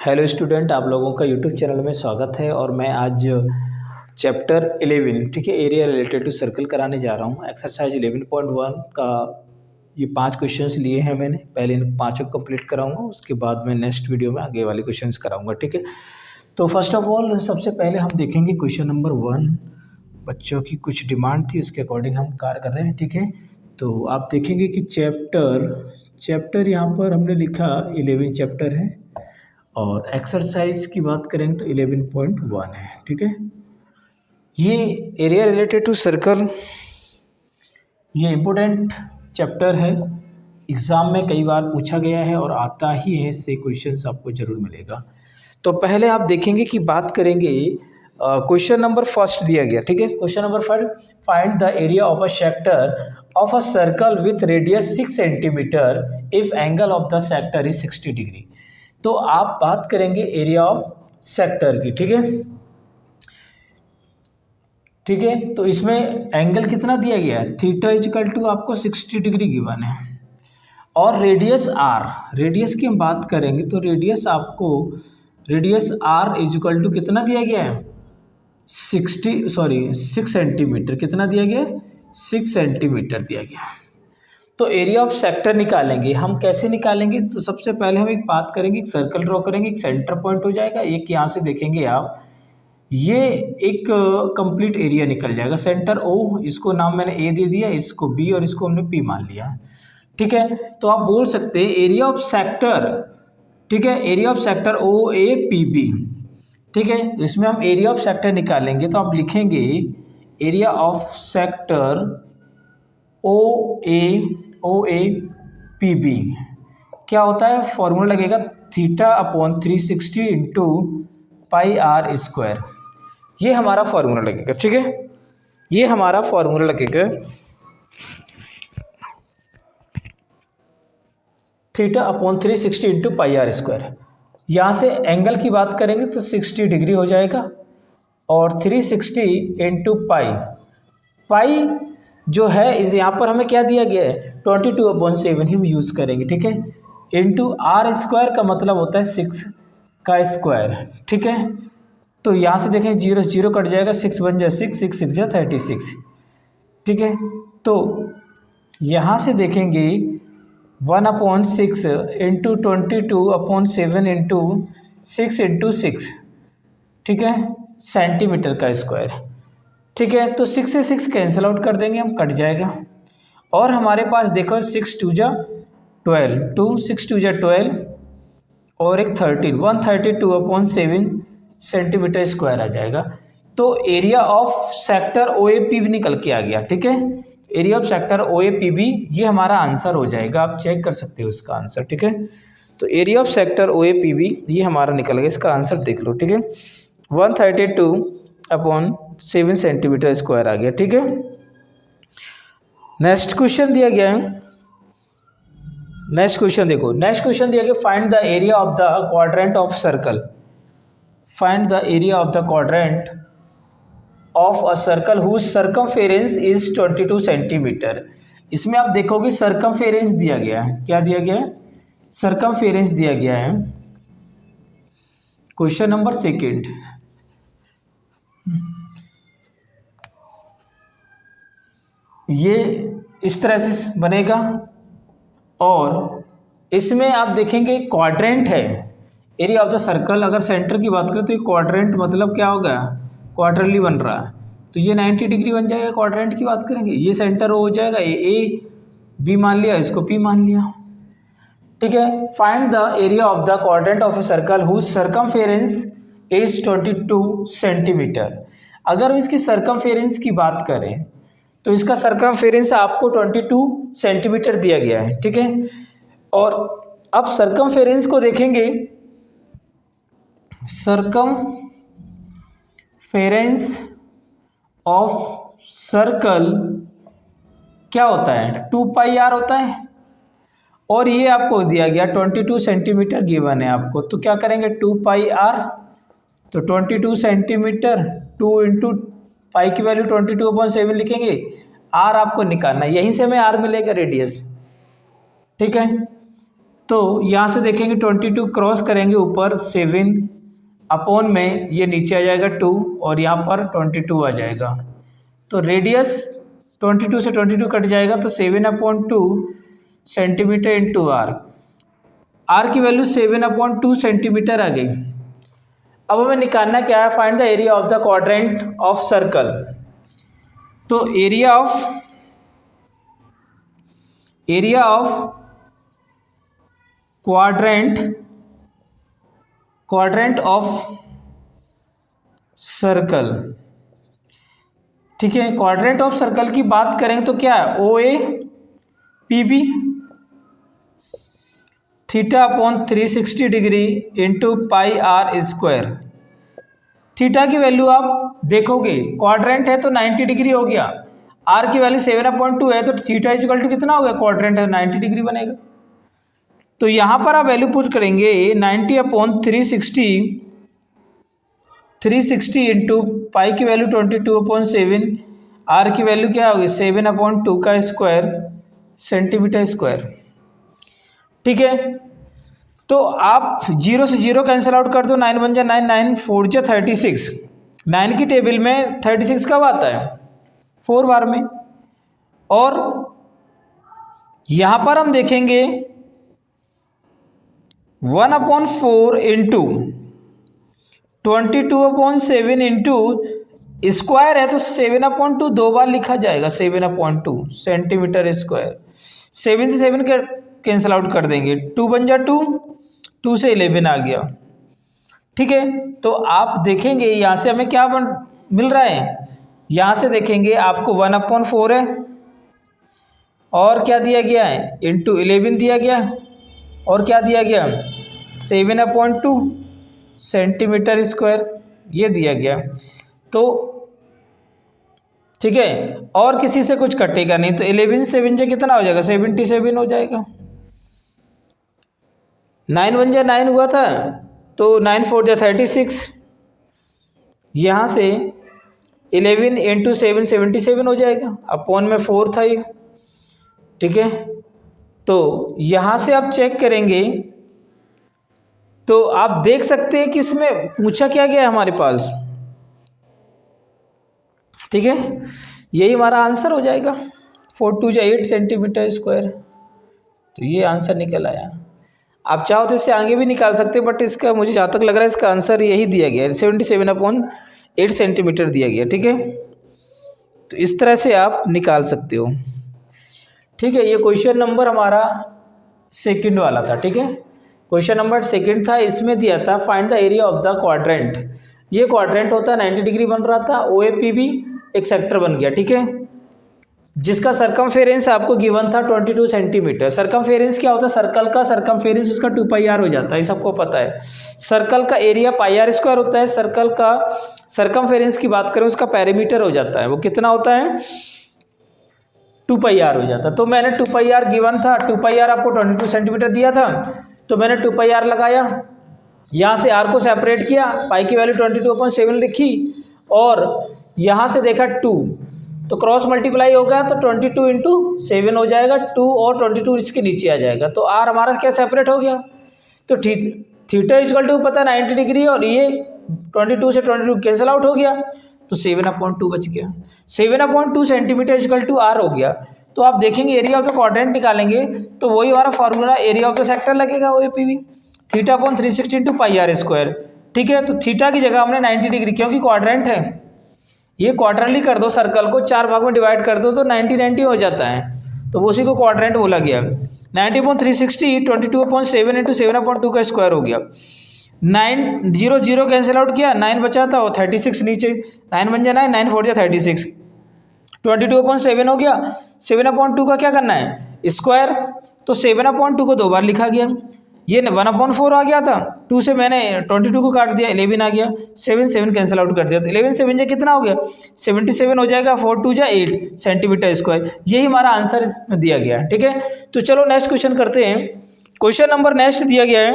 Hello student, आप लोगों का यूट्यूब चैनल में स्वागत है। और मैं आज चैप्टर 11 ठीक है एरिया रिलेटेड टू सर्कल कराने जा रहा हूँ। एक्सरसाइज 11.1 का ये 5 क्वेश्चंस लिए हैं मैंने। पहले इन 5 को कंप्लीट कराऊंगा, उसके बाद मैं नेक्स्ट वीडियो में आगे वाले क्वेश्चंस कराऊंगा। ठीक है, तो फर्स्ट ऑफ ऑल सबसे पहले हम देखेंगे क्वेश्चन नंबर 1। बच्चों की कुछ डिमांड थी, उसके अकॉर्डिंग हम कार्य कर रहे हैं। ठीक है, तो आप देखेंगे कि चैप्टर यहाँ पर हमने लिखा 11 चैप्टर है और एक्सरसाइज की बात करेंगे तो 11.1 है। ठीक है, ये एरिया रिलेटेड टू सर्कल ये इम्पोर्टेंट चैप्टर है, एग्ज़ाम में कई बार पूछा गया है और आता ही है, इससे क्वेश्चंस आपको ज़रूर मिलेगा। तो पहले आप देखेंगे कि बात करेंगे क्वेश्चन नंबर फर्स्ट दिया गया। ठीक है, question number first, find the area of a sector of a circle with radius 6 centimetre if angle of the sector is 60 degree. तो आप बात करेंगे एरिया ऑफ सेक्टर की। ठीक है, तो इसमें एंगल कितना दिया गया है, थीटा इक्वल टू आपको 60 डिग्री गिवन है और रेडियस आर। रेडियस की हम बात करेंगे तो रेडियस आर इक्वल टू कितना दिया गया है, 6 सेंटीमीटर। कितना दिया गया है, 6 सेंटीमीटर दिया गया। तो एरिया ऑफ सेक्टर निकालेंगे हम। कैसे निकालेंगे, तो सबसे पहले हम एक बात करेंगे, एक सर्कल ड्रॉ करेंगे, एक सेंटर पॉइंट हो जाएगा। एक यहाँ से देखेंगे आप, ये एक कंप्लीट एरिया निकल जाएगा। सेंटर ओ, इसको नाम मैंने ए दे दिया, इसको बी और इसको हमने पी मान लिया। ठीक है, तो आप बोल सकते हैं एरिया ऑफ सेक्टर। ठीक है, area of sector O A P B. ठीक है, इसमें हम एरिया ऑफ सेक्टर निकालेंगे तो आप लिखेंगे area of sector O A P B. क्या होता है, फॉर्मूला लगेगा theta upon 360 into pi R square. ये हमारा फॉर्मूला लगेगा। ठीक है, ये हमारा फॉर्मूला लगेगा theta upon 360 into pi R square. यहाँ से एंगल की बात करेंगे तो 60 डिग्री हो जाएगा और 360 इंटू पाई जो है इस यहाँ पर हमें क्या दिया गया है, 22/7 ही हम यूज़ करेंगे। ठीक है, इंटू आर स्क्वायर का मतलब होता है 6 का स्क्वायर। ठीक है, तो यहाँ से देखें 0 0 कट जाएगा, 6 बन जाए 6 6 6 जा 36। ठीक है, तो यहाँ से देखेंगे 1/6 इंटू 22/7 इंटू 6 इंटू 6। ठीक है, सेंटीमीटर का स्क्वायर। ठीक है, तो 6 से 6 कैंसिल आउट कर देंगे हम, कट जाएगा। और हमारे पास देखो 6 2 जा 12 6 2 जा 12 और एक 13 132/7 सेंटीमीटर स्क्वायर आ जाएगा। तो area of sector O A P भी निकल के आ गया। ठीक है, area of sector O A P B ये हमारा आंसर हो जाएगा, आप चेक कर सकते हो इसका आंसर। ठीक है, तो area of sector O A P B ये हमारा निकल गया, इसका आंसर देख लो। ठीक है, 132/7 सेंटीमीटर स्क्वायर आ गया। ठीक है, नेक्स्ट क्वेश्चन दिया गया है। नेक्स्ट क्वेश्चन देखो, नेक्स्ट क्वेश्चन दिया गया, find the area of the quadrant of circle. Find the area of the quadrant of a circle whose circumference is 22 centimetre. इसमें आप देखोगे सर्कमफेरेंस दिया गया है। क्या दिया गया है, सर्कमफेरेंस दिया गया है। क्वेश्चन नंबर सेकंड, ये इस तरह से बनेगा और इसमें आप देखेंगे क्वाड्रेंट है। एरिया ऑफ द सर्कल, अगर सेंटर की बात करें तो ये क्वाड्रेंट मतलब क्या होगा, क्वार्टरली बन रहा है, तो ये 90 डिग्री बन जाएगा। क्वाड्रेंट की बात करेंगे, ये सेंटर हो जाएगा, ए बी मान लिया, इसको पी मान लिया। ठीक है, find the area of the quadrant of a circle whose circumference is 22 centimetre. अगर इसकी सर्कमफेरेंस की बात करें तो इसका सर्कमफेरेंस आपको 22 सेंटीमीटर दिया गया है। ठीक है, और अब सर्कमफेरेंस को देखेंगे, सर्कमफेरेंस ऑफ सर्कल क्या होता है, 2 पाई आर होता है और ये आपको दिया गया 22 सेंटीमीटर गिवन है आपको। तो क्या करेंगे, 2 पाई आर, तो 22 सेंटीमीटर 2 इंटू पाई की वैल्यू 22/7 लिखेंगे। आर आपको निकालना है, यहीं से हमें आर मिलेगा रेडियस। ठीक है, तो यहाँ से देखेंगे 22 क्रॉस करेंगे ऊपर 7 अपॉन में ये नीचे आ जाएगा 2 और यहाँ पर 22 आ जाएगा। तो रेडियस 22 से 22 कट जाएगा तो 7/2 सेंटीमीटर इंटू आर की वैल्यू 7/2 सेंटीमीटर आ गई। अब हमें निकालना क्या है, find the area of the quadrant of circle. तो area of quadrant of circle, ठीक है। क्वाड्रेंट ऑफ सर्कल की बात करें तो क्या है, O A P B θ/360 degree into pi R square. Theta की वैल्यू आप देखोगे, क्वाड्रेंट है तो 90 डिग्री हो गया, आर की वैल्यू 7/2 है तो थीटा इक्वल टू कितना हो गया, क्वाड्रेंट है 90 डिग्री बनेगा। तो यहाँ पर आप वैल्यू पुट करेंगे 90/360 इंटू पाई की वैल्यू 22/7, आर की वैल्यू क्या होगी 7/2 का स्क्वायर सेंटीमीटर स्क्वायर, ठीक है। तो आप 0 से 0 कैंसिल आउट कर दो, 9 × 9 9 4 × 36, 9 की टेबल में 36 कब आता है, 4 बार में। और यहाँ पर हम देखेंगे 1/4 इंटू 22/7 इंटू स्क्वायर है तो 7/2 दो बार लिखा जाएगा, 7/2 सेंटीमीटर स्क्वायर। 7 से 7 कैंसिल आउट कर देंगे, 2 बन जा 2, 2 से 11 आ गया, ठीक है। तो आप देखेंगे यहाँ से हमें क्या मिल रहा है, यहाँ से देखेंगे आपको 1/4 है और क्या दिया गया है इंटू 11 दिया गया और क्या दिया गया 7/2 सेंटीमीटर स्क्वायर ये दिया गया। तो ठीक है, और किसी से कुछ कटेगा नहीं, तो 11 7 से कितना हो जाएगा 77 हो जाएगा। 9 1 जा 9 हुआ था तो 9 4 जा 36, यहाँ से 11 इंटू 7 77 हो जाएगा, अपॉन में 4 था ये, ठीक है। तो यहाँ से आप चेक करेंगे तो आप देख सकते हैं कि इसमें पूछा क्या गया है हमारे पास, ठीक है। यही हमारा आंसर हो जाएगा, 4 2 जा 8 सेंटीमीटर स्क्वायर। तो ये आंसर निकल आया। आप चाहो तो इससे आगे भी निकाल सकते हैं, बट इसका मुझे जहाँ तक लग रहा है इसका आंसर यही दिया गया है, 77/8 सेंटीमीटर दिया गया, ठीक है। तो इस तरह से आप निकाल सकते हो, ठीक है। ये क्वेश्चन नंबर हमारा सेकंड वाला था, ठीक है। क्वेश्चन नंबर सेकंड था, इसमें दिया था find the area of the quadrant. ये क्वाड्रेंट होता है 90 डिग्री बन रहा था, ओ ए पी बी एक सेक्टर बन गया, ठीक है, जिसका सरकमफेरेंस आपको गिवन था 22 सेंटीमीटर। सरकमफेरेंस क्या होता है, सर्कल का सरकमफेरेंस उसका 2πr हो जाता है, सबको पता है। सर्कल का एरिया πr² होता है, सर्कल का सरकमफेरेंस की बात करें उसका पेरीमीटर हो जाता है, वो कितना होता है 2πr हो जाता है। तो मैंने 2πr गिवन था, 2πr आपको 22 सेंटीमीटर दिया था, तो मैंने 2πr लगाया, यहाँ से r को सेपरेट किया, पाई की वैल्यू 22/7 लिखी और यहाँ से देखा 2 तो क्रॉस मल्टीप्लाई होगा तो 22 इंटू 7 हो जाएगा, 2 और 22 इसके नीचे आ जाएगा, तो r हमारा क्या सेपरेट हो गया। तो थीटा इक्वल टू पता 90 डिग्री और ये 22 से 22 कैंसिल आउट हो गया, तो 7/2 बच गया, 7/2 सेंटीमीटर इक्वल टू r हो गया। तो आप देखेंगे एरिया ऑफ द क्वाड्रेंट निकालेंगे तो वही हमारा formula area of the sector लगेगा, O A P B, θ/360 into pi R square, ठीक है। तो थीटा की जगह हमने 90 डिग्री, क्योंकि क्वाड्रेंट है, ये क्वार्टरली कर दो, सर्कल को 4 भाग में डिवाइड कर दो तो 90 हो जाता है, तो उसी को क्वाड्रेंट बोला गया। 90/360 22/7 इंटू 7/2 का स्क्वायर हो गया, 9 0 0 कैंसिल आउट किया, 9 बचा था और 36 नीचे, 9 बन जा 9 9 4 जा 36, 22/7 हो गया, 7/2 का क्या करना है स्क्वायर, तो 7/2 को 2 बार लिखा गया, ये 1/4 आ गया था, 2 से मैंने 22 को काट दिया, 11 आ गया, 7 7 कैंसिल आउट कर दिया, तो 11 7 जा कितना हो गया 77 हो जाएगा, 4 2 जा 8 सेंटीमीटर स्क्वायर, यही हमारा आंसर इसमें दिया गया है, ठीक है। तो चलो नेक्स्ट क्वेश्चन करते हैं। क्वेश्चन नंबर नेक्स्ट दिया गया है,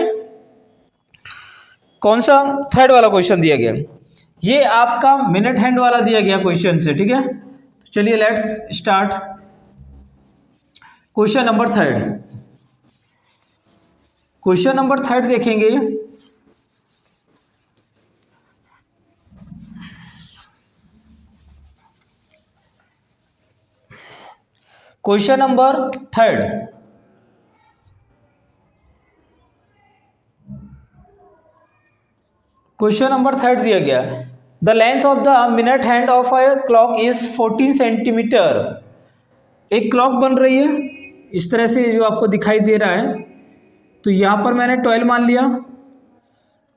कौन सा, थर्ड वाला क्वेश्चन दिया गया, ये आपका मिनट हैंड वाला दिया गया क्वेश्चन से, ठीक है। तो चलिए let's start. Question number third, question number 3 देखेंगे। क्वेश्चन नंबर 3, क्वेश्चन नंबर 3 दिया गया, the length of the minute hand of a clock is 14 centimetre. एक क्लॉक बन रही है इस तरह से जो आपको दिखाई दे रहा है, तो यहाँ पर मैंने 12 मान लिया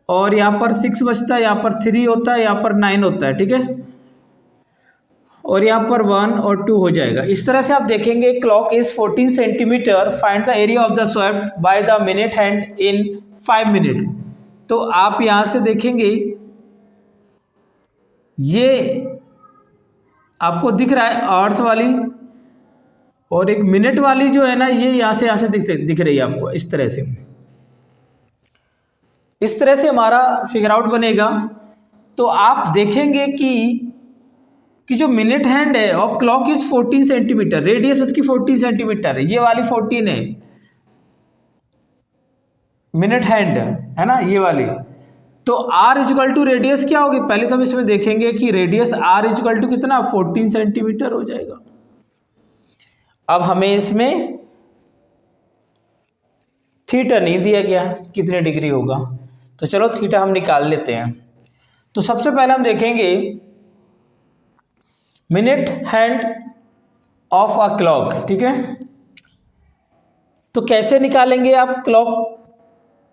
और यहाँ पर 6 बजता है, यहाँ पर 3 होता है, यहाँ पर 9 होता है, ठीक है, और यहाँ पर 1 और 2 हो जाएगा। इस तरह से आप देखेंगे clock is 14 centimetre, find the area of the swept by the minute hand in 5 minute. तो आप यहाँ से देखेंगे ये आपको दिख रहा है आवर्स वाली, और एक मिनट वाली जो है ना ये यहाँ से दिख रही है आपको इस तरह से। इस तरह से हमारा फिगर आउट बनेगा। तो आप देखेंगे कि जो मिनट हैंड है of clock is 14 centimetre, radius उसकी 14 सेंटीमीटर है, ये वाली 14 है मिनट हैंड, है ना ये वाली। तो r इक्वल टू रेडियस क्या होगी, पहले तो हम इसमें देखेंगे कि रेडियस r इक्वल टू कितना 14 सेंटीमीटर हो जाएगा। अब हमें इसमें थीटा नहीं दिया गया कितने डिग्री होगा, तो चलो थीटा हम निकाल लेते हैं। तो सबसे पहले हम देखेंगे minute hand of a clock, ठीक है। तो कैसे निकालेंगे आप क्लॉक,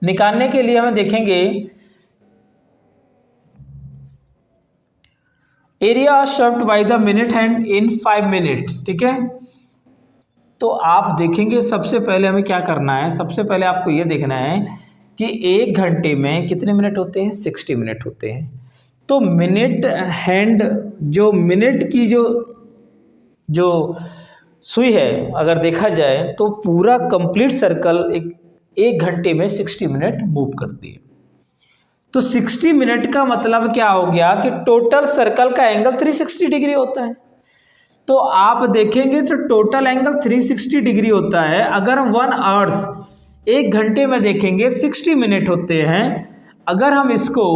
निकालने के लिए हमें देखेंगे area swept by the minute hand in 5 minute, ठीक है। तो आप देखेंगे सबसे पहले हमें क्या करना है, सबसे पहले आपको ये देखना है कि 1 घंटे में कितने मिनट होते हैं, 60 मिनट होते हैं। तो मिनट हैंड जो मिनट की जो सुई है अगर देखा जाए तो पूरा कंप्लीट सर्कल एक घंटे में 60 मिनट मूव करती है। तो 60 मिनट का मतलब क्या हो गया कि टोटल सर्कल का एंगल 360 डिग्री होता है। तो आप देखेंगे तो टोटल एंगल 360 डिग्री होता है। अगर हम 1 आवर्स 1 घंटे में देखेंगे 60 मिनट होते हैं, अगर हम इसको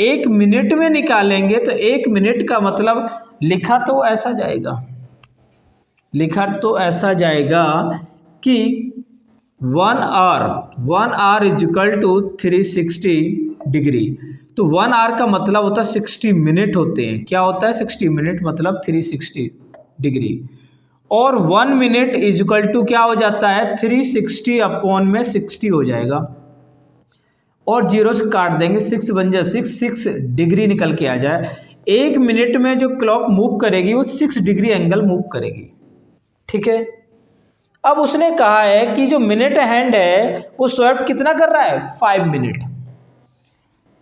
1 मिनट में निकालेंगे तो 1 मिनट का मतलब लिखा तो ऐसा जाएगा कि 1 hour is equal to 360 degree. तो 1 आवर का मतलब होता है 60 मिनट होते हैं। क्या होता है 60 मिनट मतलब 360 डिग्री। और 1 मिनट इज इक्वल टू क्या हो जाता है 360 अपॉन में 60 हो जाएगा, और 0 से काट देंगे 6 बन जाए 6 डिग्री निकल के आ जाए। 1 मिनट में जो क्लॉक मूव करेगी वो 6 डिग्री एंगल मूव करेगी, ठीक है। अब उसने कहा है कि जो मिनट हैंड है वो स्वेप्ट कितना कर रहा है 5 मिनट।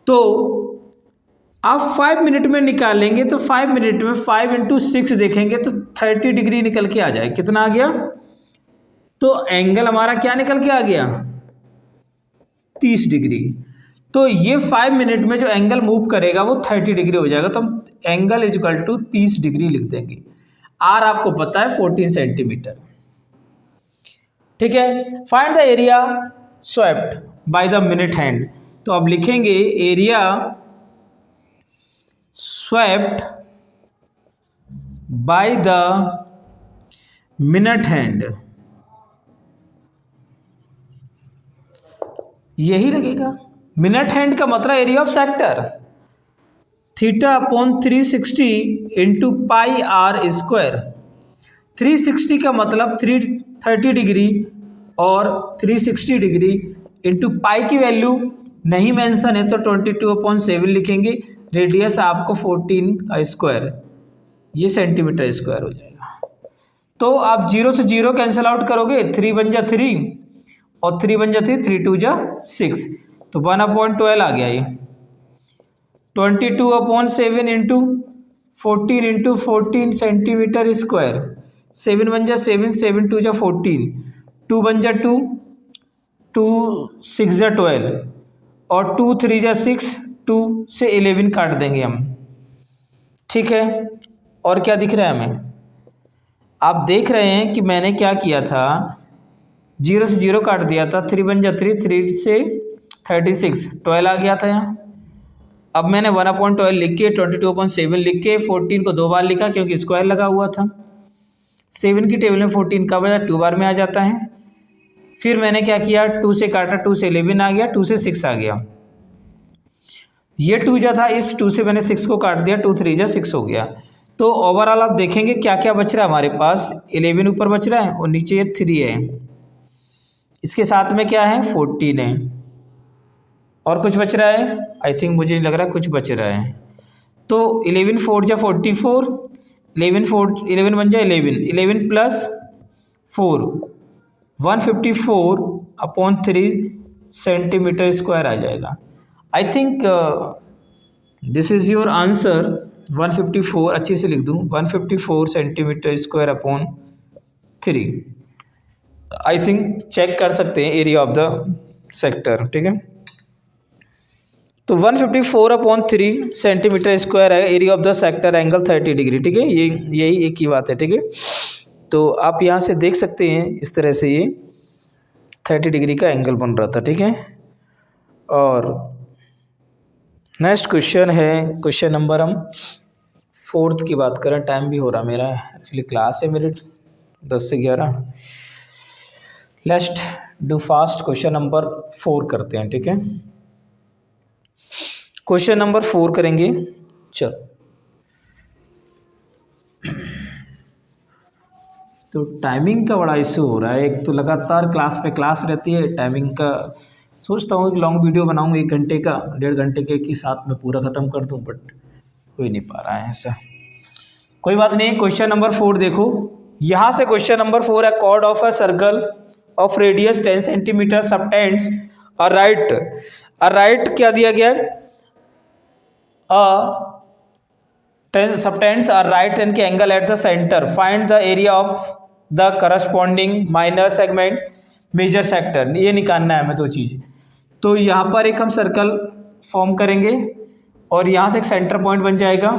तो आप 5 मिनट में निकालेंगे तो 5 मिनट में 5 इंटू 6 देखेंगे तो 30 डिग्री निकल के आ जाए। कितना आ गया, तो एंगल हमारा क्या निकल के आ गया 30 डिग्री। तो ये 5 मिनट में जो एंगल मूव करेगा वो 30 डिग्री हो जाएगा। तो हम angle is equal to 30 degree लिख देंगे। आर आपको पता है 14 सेंटीमीटर, ठीक है। Find the area swept by the minute hand. तो अब लिखेंगे area swept by the minute hand, यही लगेगा। मिनट हैंड का मतलब area of sector, theta upon 360 into pi R square. 360 का मतलब 330 डिग्री और 360 डिग्री इंटू पाई की वैल्यू नहीं मेंशन है तो 22/7 लिखेंगे। रेडियस आपको 14 का स्क्वायर, ये सेंटीमीटर स्क्वायर हो जाएगा। तो आप 0 से 0 कैंसिल आउट करोगे, 3 बन जा 3 और 3 बन जा 3, 3 2 जा 6, तो 1/12 आ गया ये। 22/7 इंटू 14 इंटू 14 सेंटीमीटर स्क्वायर। 7 बन जा 7, 7 2 जा 14, 2 बन जा 2, 2 6 जा 12 और 2 3 जा 6, 2 से 11 काट देंगे हम, ठीक है। और क्या दिख रहा है हमें, आप देख रहे हैं कि मैंने क्या किया था, जीरो से जीरो काट दिया था, 3 बन जा 3, 3 से 36, 12 आ गया था यहाँ। अब मैंने 1/12 लिख के 22/7 लिख के 14 को 2 बार लिखा क्योंकि स्क्वायर लगा हुआ था। 7 की टेबल में 14 का बजा 2 बार में आ जाता है। फिर मैंने क्या किया, 2 से काटा, 2 से 11 आ गया, 2 से 6 आ गया। ये 2 जा था, इस 2 से मैंने 6 को काट दिया, 2 3 जा 6 हो गया। तो ओवरऑल आप देखेंगे क्या क्या बच रहा है हमारे पास, 11 ऊपर बच रहा है और नीचे ये 3 है, इसके साथ में क्या है 14 है, और कुछ बच रहा है, आई थिंक मुझे नहीं लग रहा कुछ बच रहा है। तो 11 4 जा 44, 11 बन जाए 11 प्लस 4 154/3 सेंटीमीटर स्क्वायर आ जाएगा। I think this is your answer. 154 अच्छे से लिख दूँ, 154 centimetre square upon 3। I think check कर सकते हैं एरिया ऑफ द सेक्टर, ठीक है। तो 154/3 सेंटीमीटर स्क्वायर है area of the sector, angle 30 degree, ठीक है। यही एक ही बात है, ठीक है। तो आप यहाँ से देख सकते हैं इस तरह से ये 30 डिग्री का एंगल बन रहा था, ठीक है। और नेक्स्ट क्वेश्चन है, क्वेश्चन नंबर हम 4th की बात करें। टाइम भी हो रहा मेरा, एक्चुअली क्लास है मेरी 10 से 11। Let's do fast, question number 4 करते हैं, ठीक है। क्वेश्चन नंबर 4 करेंगे। चलो, तो टाइमिंग का बड़ा इशू हो रहा है। एक तो लगातार क्लास पे क्लास रहती है, टाइमिंग का सोचता हूँ कि लॉन्ग वीडियो बनाऊँ 1 घंटे का, 1.5 घंटे के कि साथ में पूरा ख़त्म कर दूँ, बट हो ही नहीं पा रहा है ऐसा। कोई बात नहीं। क्वेश्चन नंबर 4 देखो, यहाँ से क्वेश्चन नंबर 4 है, chord of a circle of radius 10 centimetre subtends a right क्या दिया गया है, subtends are right and angle at the center, find the area of the corresponding minor segment major sector। ये निकालना है हमें 2 चीज़। तो यहाँ पर एक हम सर्कल फॉर्म करेंगे और यहाँ से एक सेंटर पॉइंट बन जाएगा।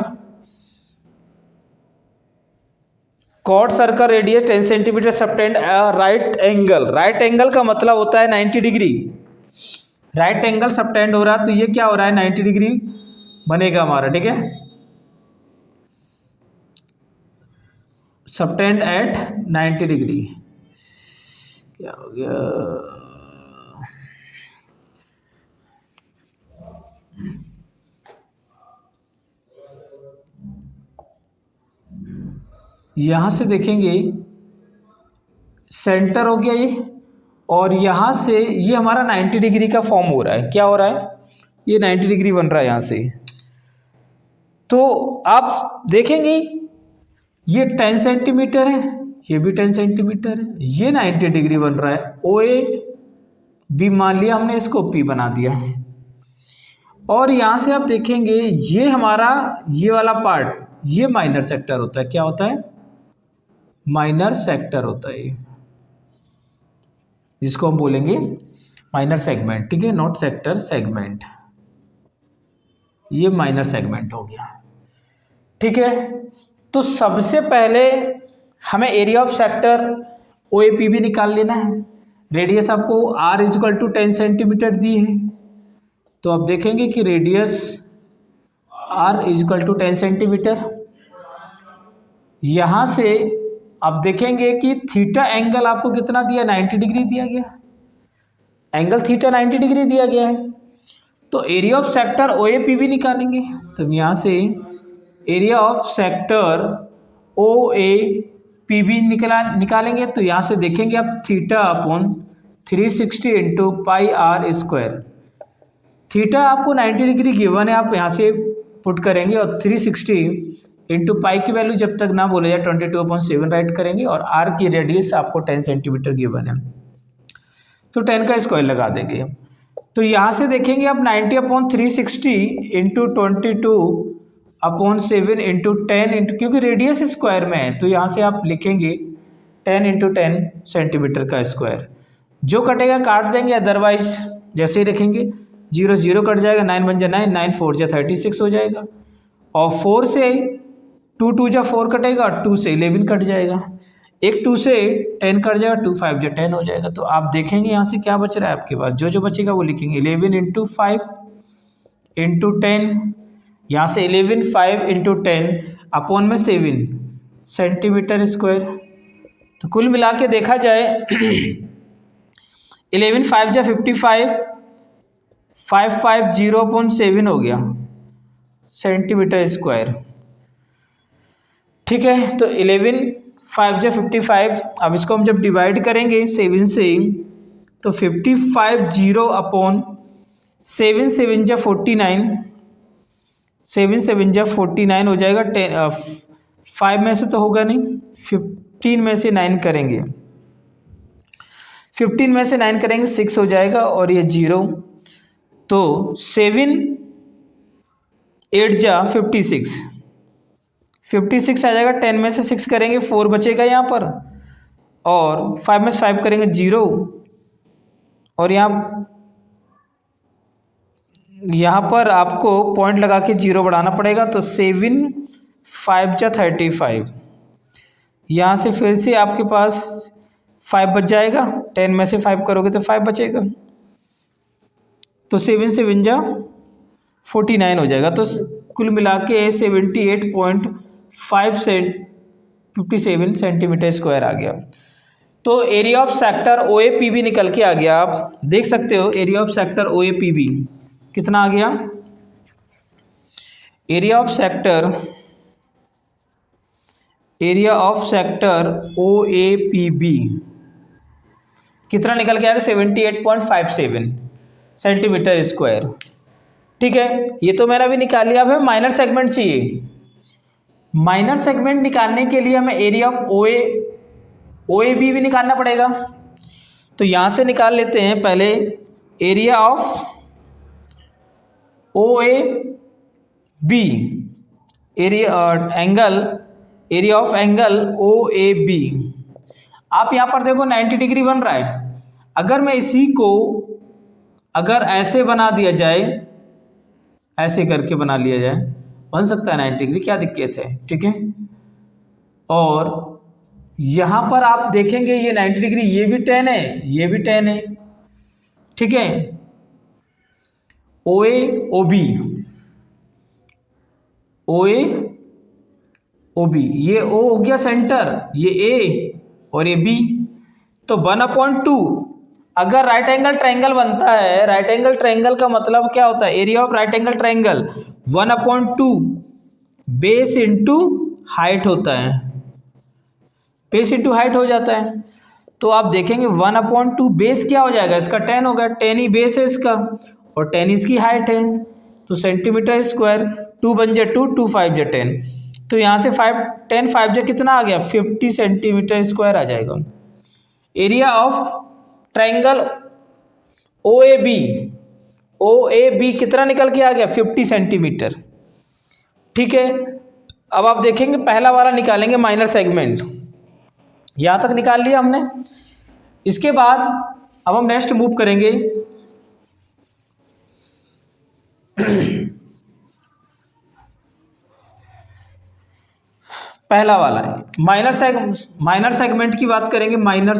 Chord circle radius 10 centimetre subtend right angle. Right angle का मतलब होता है 90 डिग्री। राइट एंगल सबटेंड हो रहा है, तो ये क्या हो रहा है 90 डिग्री बनेगा हमारा, ठीक है। सबटेंड एट 90 डिग्री क्या हो गया, यहाँ से देखेंगे सेंटर हो गया ये, और यहाँ से ये हमारा 90 डिग्री का फॉर्म हो रहा है। क्या हो रहा है, ये 90 डिग्री बन रहा है यहाँ से। तो आप देखेंगे ये 10 सेंटीमीटर है, ये भी 10 सेंटीमीटर है, ये 90 डिग्री बन रहा है। OA भी मान लिया हमने, इसको P बना दिया। और यहाँ से आप देखेंगे ये हमारा ये वाला पार्ट, ये माइनर सेक्टर होता है। क्या होता है, माइनर सेक्टर होता है, जिसको हम बोलेंगे माइनर सेगमेंट, ठीक है, नॉट सेक्टर, सेगमेंट। ये माइनर सेगमेंट हो गया, ठीक है। तो सबसे पहले हमें एरिया ऑफ सेक्टर OAP भी निकाल लेना है। रेडियस आपको R = 10 सेंटीमीटर दी है, तो आप देखेंगे कि रेडियस R = 10 सेंटीमीटर। यहाँ से आप देखेंगे कि थीटा एंगल आपको कितना दिया, 90 डिग्री दिया गया, एंगल थीटा 90 डिग्री दिया गया है। तो एरिया ऑफ सेक्टर OAP भी निकालेंगे। तो यहाँ से एरिया ऑफ सेक्टर OAP भी निकालेंगे। तो यहाँ से देखेंगे आप θ/360 × πr²। थीटा आपको 90 डिग्री गिवन है, आप यहाँ से पुट करेंगे और 360 × पाई की वैल्यू जब तक ना बोले जाए 22/7 राइट करेंगे, और आर की रेडियस आपको 10 सेंटीमीटर गिवन है, तो 10 का स्क्वायर लगा देंगे। तो यहाँ से देखेंगे आप 90/360 × 22/7 × 10 क्योंकि रेडियस स्क्वायर में है, तो यहाँ से आप लिखेंगे 10 × 10 सेंटीमीटर का स्क्वायर। जो कटेगा काट देंगे, अदरवाइज जैसे ही रखेंगे 0 0 कट जाएगा, 9 बन जा 9, 9 4 जा 36 हो जाएगा, और 4 से 2 2 जा 4 कटेगा, और 2 से 11 कट जाएगा। एक 2 से 10 कट जाएगा, 2 5 जो 10 हो जाएगा। तो आप देखेंगे यहाँ से क्या बच रहा है आपके पास, जो बचेगा वो लिखेंगे 11 इंटू 5 इंटू 10, यहाँ से 11 5 इंटू 10 अपॉन में 7 सेंटीमीटर स्क्वायर। तो कुल मिला के देखा जाए 11 5 जा 55, 550/7 हो गया सेंटीमीटर स्क्वायर। ठीक है, तो 11 5 जा 55, अब इसको हम जब डिवाइड करेंगे 7 से तो 55/0/7, 7 जा 49, 7 7 जा 49 हो जाएगा। 5 में से तो होगा नहीं, 15 में से 9 करेंगे, 15 में से 9 करेंगे 6 हो जाएगा और ये 0। तो 7 8 जा 56, 56 आ जाएगा। 10 में से 6 करेंगे 4 बचेगा यहाँ पर, और 5 में से 5 करेंगे 0, और यहाँ पर आपको पॉइंट लगा के 0 बढ़ाना पड़ेगा। तो 7 5 जा 35, यहाँ से फिर से आपके पास 5 बच जाएगा। 10 में से 5 करोगे तो 5 बचेगा, तो 7 7 जा 49 हो जाएगा। तो कुल मिला के 78.57 सेंटीमीटर स्क्वायर आ गया। तो एरिया ऑफ सेक्टर OAPB निकल के आ गया। आप देख सकते हो एरिया ऑफ सेक्टर OAPB कितना आ गया। एरिया ऑफ सेक्टर OAPB कितना निकल के आएगा, 78.57 सेंटीमीटर स्क्वायर। ठीक है, ये तो मैंने अभी निकाल लिया। अब हमें माइनर सेगमेंट चाहिए। माइनर सेगमेंट निकालने के लिए हमें एरिया ऑफ OAB भी निकालना पड़ेगा। तो यहाँ से निकाल लेते हैं पहले area of OAB, area of angle OAB। आप यहाँ पर देखो 90 डिग्री बन रहा है। अगर मैं इसी को अगर ऐसे बना दिया जाए, ऐसे करके बना लिया जाए, बन सकता है 90 डिग्री, क्या दिक्कत है। ठीक है, और यहाँ पर आप देखेंगे ये 90 डिग्री, ये भी 10 है, ये भी 10 है। ठीक है, OAOB, ये O हो गया सेंटर, ये A और ये B। तो 1/2 अगर राइट एंगल ट्रायंगल बनता है, राइट एंगल ट्रायंगल का मतलब क्या होता है, area of right angle triangle 1/2 base into height होता है, बेस इंटू हाइट हो जाता है। तो आप देखेंगे 1/2 बेस क्या हो जाएगा, इसका 10 होगा, 10 ही बेस है इसका और 10 इसकी हाइट है। तो सेंटीमीटर स्क्वायर, 2 बन जा 2, 2 5 जा 10, तो यहाँ से 10 5 जा कितना आ गया, 50 सेंटीमीटर स्क्वायर आ जाएगा। एरिया ऑफ ट्रायंगल OAB कितना निकल के आ गया, 50 सेंटीमीटर। ठीक है, अब आप देखेंगे पहला वाला निकालेंगे माइनर सेगमेंट, यहाँ तक निकाल लिया हमने। इसके बाद अब हम नेक्स्ट मूव करेंगे पहला वाला है माइनर सेगमेंट की बात करेंगे। माइनर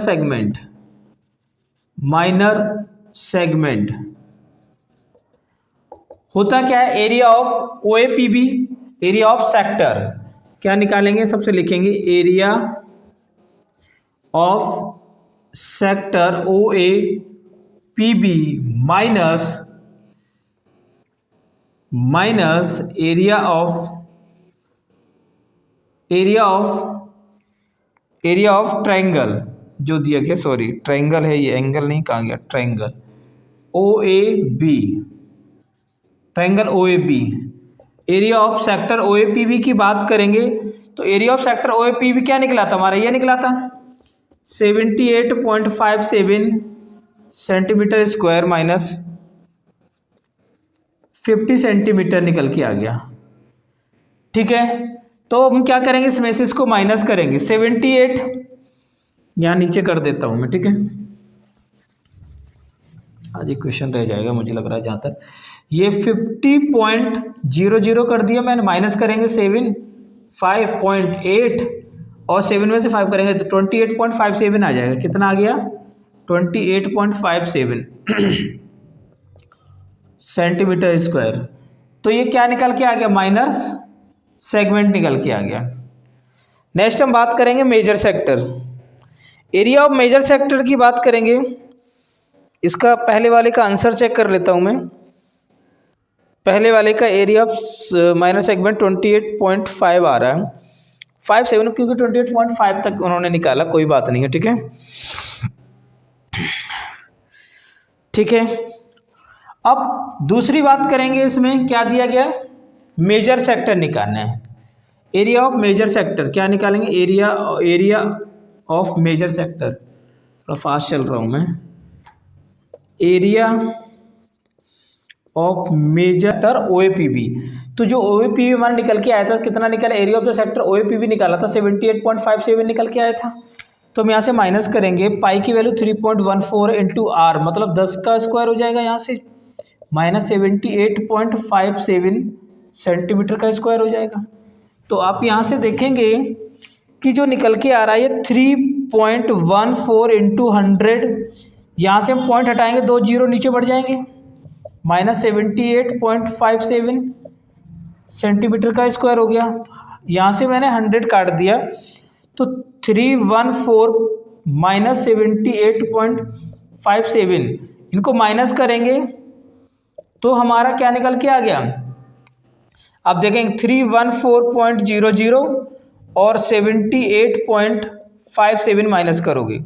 सेगमेंट होता क्या है, area of OAPB, area of sector क्या निकालेंगे, सबसे लिखेंगे area of sector OAPB minus area of triangle जो दिया गया, सॉरी ट्रायंगल है ये, एंगल नहीं, कहा गया triangle, triangle OAB। Area of sector OAPB की बात करेंगे तो एरिया ऑफ सेक्टर OAPB क्या निकला था हमारा, ये निकला था 78.57 सेंटीमीटर स्क्वायर माइनस 50 सेंटीमीटर निकल के आ गया। ठीक है, तो हम क्या करेंगे, इसमें से इसको माइनस करेंगे। 78 यहाँ नीचे कर देता हूँ मैं। ठीक है, आज एक क्वेश्चन रह जाएगा मुझे लग रहा है, जहाँ तक ये 50.00 कर दिया मैंने, माइनस करेंगे 7 5.8 और 7 में से 5 करेंगे तो 28.57 आ जाएगा। कितना आ गया? 28.57 सेंटीमीटर स्क्वायर। तो ये क्या निकल के आ गया? माइनर सेगमेंट निकल के आ गया। नेक्स्ट हम बात करेंगे major sector. Area of major sector की बात करेंगे। इसका पहले वाले का आंसर चेक कर लेता हूँ मैं। पहले वाले का एरिया ऑफ माइनर सेगमेंट 28.5 आ रहा है, 57 क्योंकि 28.5 तक उन्होंने निकाला, कोई बात नहीं है। ठीक है, ठीक है। अब दूसरी बात करेंगे, इसमें क्या दिया गया? मेजर सेक्टर निकालना है। एरिया ऑफ मेजर सेक्टर क्या निकालेंगे? एरिया ऑफ मेजर सेक्टर, थोड़ा फास्ट चल रहा हूँ मैं। एरिया ऑफ मेजर OAPB, तो जो OAPB हमारा निकल के आया था, कितना निकला? Area of the sector OAPB निकाला था 78.57 निकल के आया था। तो हम यहाँ से माइनस करेंगे, पाई की वैल्यू 3.14 इंटू आर, मतलब 10 का स्क्वायर हो जाएगा यहाँ से, माइनस 78.57 सेंटीमीटर का स्क्वायर हो जाएगा। तो आप यहाँ से देखेंगे कि जो निकल के आ रहा है ये 3.14 इंटू 100, यहाँ से हम पॉइंट हटाएंगे, 2 जीरो नीचे बढ़ जाएंगे, माइनस 78.57 सेंटीमीटर का स्क्वायर हो गया। यहाँ से मैंने 100 काट दिया, तो 314 माइनस 78.57, इनको माइनस करेंगे तो हमारा क्या निकल के आ गया? अब देखेंगे 314.00 और 78.57 माइनस करोगे,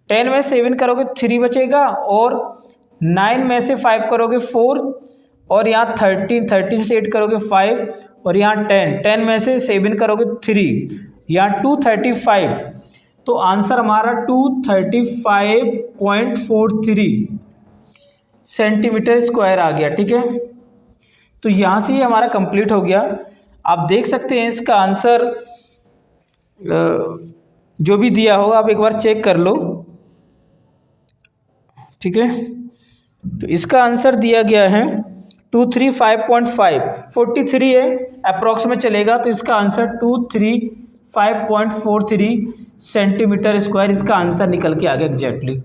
10 में 7 करोगे 3 बचेगा, और 9 में से 5 करोगे 4, और यहाँ 13 से 8 करोगे 5, और यहाँ 10 में से 7 करोगे 3, यहाँ 235। तो आंसर हमारा 235.43 सेंटीमीटर स्क्वायर आ गया। ठीक है, तो यहाँ से ही हमारा कंप्लीट हो गया। आप देख सकते हैं इसका आंसर जो भी दिया हो आप एक बार चेक कर लो। ठीक है, तो इसका आंसर दिया गया है 235.5, 43 है अप्रॉक्स में चलेगा, तो इसका आंसर 235.43 सेंटीमीटर स्क्वायर इसका आंसर निकल के आ गया एग्जैक्टली।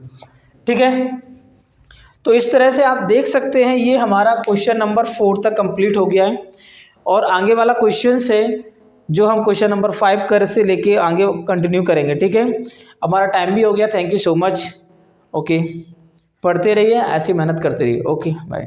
ठीक है, तो इस तरह से आप देख सकते हैं ये हमारा क्वेश्चन नंबर 4 तक कंप्लीट हो गया है, और आगे वाला क्वेश्चन है जो हम क्वेश्चन नंबर 5 कर से लेके आगे कंटिन्यू करेंगे। ठीक है, हमारा टाइम भी हो गया। Thank you so much. Okay, पढ़ते रहिए, ऐसी मेहनत करते रहिए। Okay, bye.